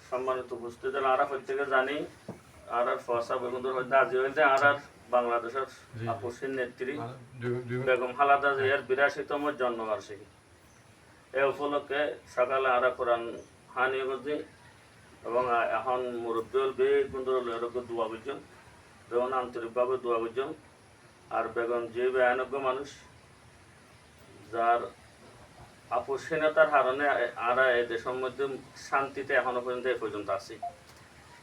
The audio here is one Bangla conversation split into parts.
সম্মানিত উপস্থিত আরাফাত থেকে জানি আর ফসা বেগুন্দর হইতে আজি হইতে আর বাংলাদেশের আপসীর নেত্রী বেগম খালেদা জিয়ার ৮২তম জন্মবার্ষিকী। এই উপলক্ষে সকালে আর কোরআন হানি করছি এবং এখন মুরব্বী বেগুন্দর দোয়া করছেন, বেগুন আন্তরিকভাবে দোয়া করছেন। আর বেগম যে ভয়ানক মানুষ যার আপসহীনতার কারণে আমরা এই দেশের মধ্যে শান্তিতে এখনো পর্যন্ত এই পর্যন্ত আছি।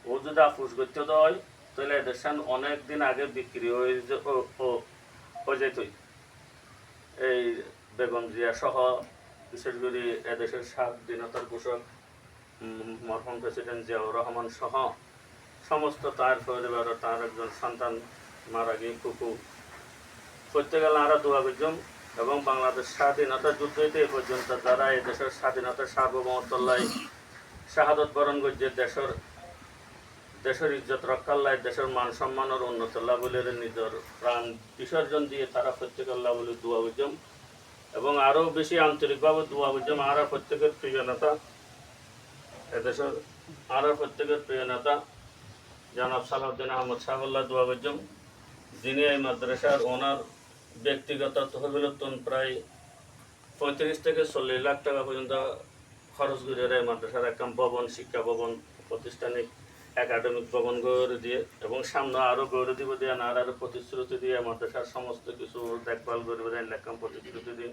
ও যদি আপোষ করতে হয় তাহলে এদেশের অনেক দিন আগে বিক্রি হয়ে যেতই। এই বেগম জিয়া সহ বিশেষ করে এদেশের স্বাধীনতার ঘোষক মরহুম প্রেসিডেন্ট জিয়াউর রহমান সহ সমস্ত তার পরিবারের তার একজন সন্তান মারা গিয়ে কুকু করতে গেলে আমরা দোয়া করতাম এবং বাংলাদেশ স্বাধীনতা যুদ্ধতে এ পর্যন্ত যারা এই দেশের স্বাধীনতার সার্বভৌমত্বলাই শাহাদত বরণ করছে, দেশের ইজ্জত রক্ষার লাই, দেশের মান সম্মানের উন্নতল্লাহ বলে নিজের প্রাণ বিসর্জন দিয়ে তারা প্রত্যেকাল্লাহ বলে দোয়া করতাম এবং আরও বেশি আন্তরিকভাবে দোয়া করতাম। আমরা প্রত্যেকের প্রিয় নেতা এদেশের প্রত্যেকের প্রিয় নেতা জনাব সালাউদ্দিন আহমদ সাহেবুল্লাহ দোয়া করতাম, যিনি এই মাদ্রাসার ওনার ব্যক্তিগত তহবিলতন প্রায় ৩৫ থেকে ৪০ লাখ টাকা পর্যন্ত খরচ করে এই মাদ্রাসার একদম ভবন, শিক্ষা ভবন, প্রাতিষ্ঠানিক একাডেমিক ভবন গড়ে দিয়ে এবং সামনে আরও গড়ে দিব দিয়ে আরও প্রতিশ্রুতি দিয়ে মাদ্রাসার সমস্ত কিছু দেখভাল করবে একদম প্রতিশ্রুতি দিন।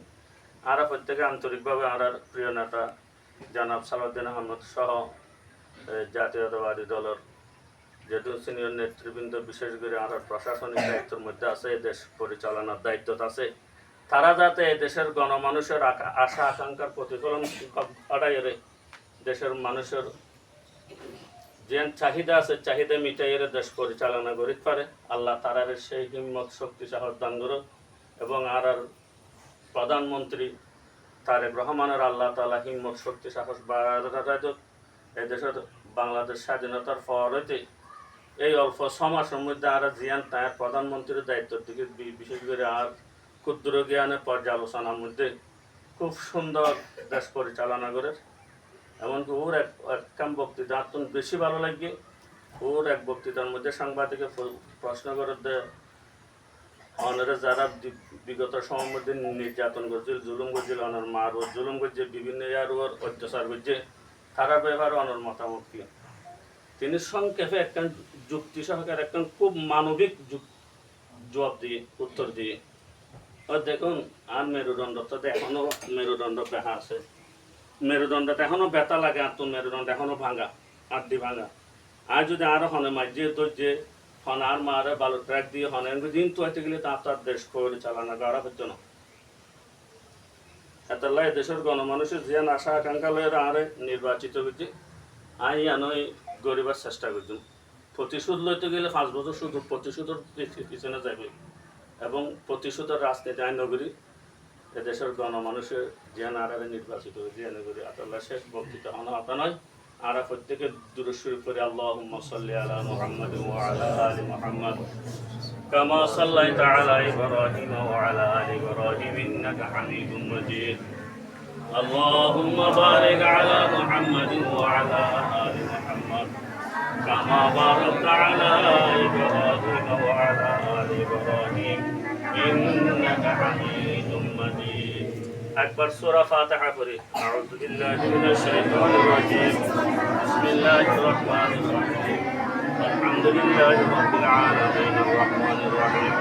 আর প্রত্যেকে আন্তরিকভাবে আর প্রিয় নেতা জনাব সালাউদ্দিন আহমদ সহ জাতীয়তাবাদী দলের যেহেতু সিনিয়র নেতৃবৃন্দ বিশেষ করে আর প্রশাসনিক দায়িত্বের মধ্যে আছে, দেশ পরিচালনার দায়িত্ব আছে, তারা যাতে দেশের গণমানুষের আশা আকাঙ্ক্ষার প্রতিফলন ঘটাইয়ে দেশের মানুষের যে চাহিদা আছে চাহিদা মিটাইয়ে দেশ পরিচালনা করতে পারে। আল্লাহ তারার সেই হিম্মত শক্তি সাহস দান করুক এবং আর প্রধানমন্ত্রী তারেক রহমানের আল্লাহ তাআলা হিম্মত শক্তি সাহস বাড়ায় এই দেশের বাংলাদেশ স্বাধীনতার পর হইতে এই অল্প সমাজের মধ্যে আর জিয়ান তার প্রধানমন্ত্রীর দায়িত্বের দিকে বিশেষ করে আর ক্ষুদ্র জ্ঞানের পর্যালোচনার মধ্যে খুব সুন্দর দেশ পরিচালনা করে। এমনকি ওর এক বক্তৃতা বেশি ভালো লাগে। ওর এক বক্তৃতার মধ্যে সাংবাদিকের প্রশ্ন করে অনারা যারা বিগত সময়ের মধ্যে নির্যাতন করছিল, জুলুম করছিল, অনার মার ও জুলুম করছে, বিভিন্ন ইয়ার ওর অত্যাচার করছে, তারা ব্যবহার অনার মতামত কি। তিনি সংক্ষেপে একটা যুক্তি সহকারে একটা খুব মানবিক জবাব দিয়ে উত্তর দিয়ে দেখুন আর মেরুদণ্ডতে এখনো মেরুদণ্ড বেহা আছে, মেরুদণ্ডতে এখনো ব্যথা লাগে, আর তো মেরুদণ্ড এখনো ভাঙা, আড্ডি ভাঙা। আর যদি আরো হনে মাঝিয়ে ধরছে হন আর মারে বালু ট্র্যাক দিয়ে হনে দিন তো হইতে গেলে তার দেশ পরিচালনা করা হতো না। এতলাই দেশের গণমানুষের জিয়ান আশা আকাঙ্ক্ষা লয়ে আরে নির্বাচিত করছে। আই আনই গরিবার চেষ্টা করছেন। প্রতিশোধ লইতে গেলে ৫ বছর শুধু প্রতিশোধের পিছনে যাবে এবং প্রতিশোধের রাজনীতি আইন নগরী এদেশের গণমানুষের জিয়ান আরে নির্বাচিত হয়েছে নগরী। আল্লাহ শেষ বক্তৃতা হন আতা নয়। আর প্রত্যেকে দুরূদ শরীফ পড়ে আল্লাহুম্মা সাল্লি আলা মুহাম্মাদ ওয়া আলা আলি মুহাম্মাদ কামা সাল্লাইতা আলা ইব্রাহিম ওয়া আলা আলি ইব্রাহিম ইন্নাকা হামিদুম মাজিদ। আল্লাহুম্মা বারিক আলা মুহাম্মাদ ওয়া আলা আলি মুহাম্মাদ কামা বারাকতা আলা ইব্রাহিম ওয়া আলা আলি ইব্রাহিম ইন্নাকা হামিদুম মাজিদ। একবার সূরা ফাতিহা পড়ি। আউযু বিল্লাহি মিনাশ শাইতানির রাজীম। বিসমিল্লাহির রহমানির রহিম। আলহামদুলিল্লাহি রাব্বিল আলামিন আর রহমানির রহিম।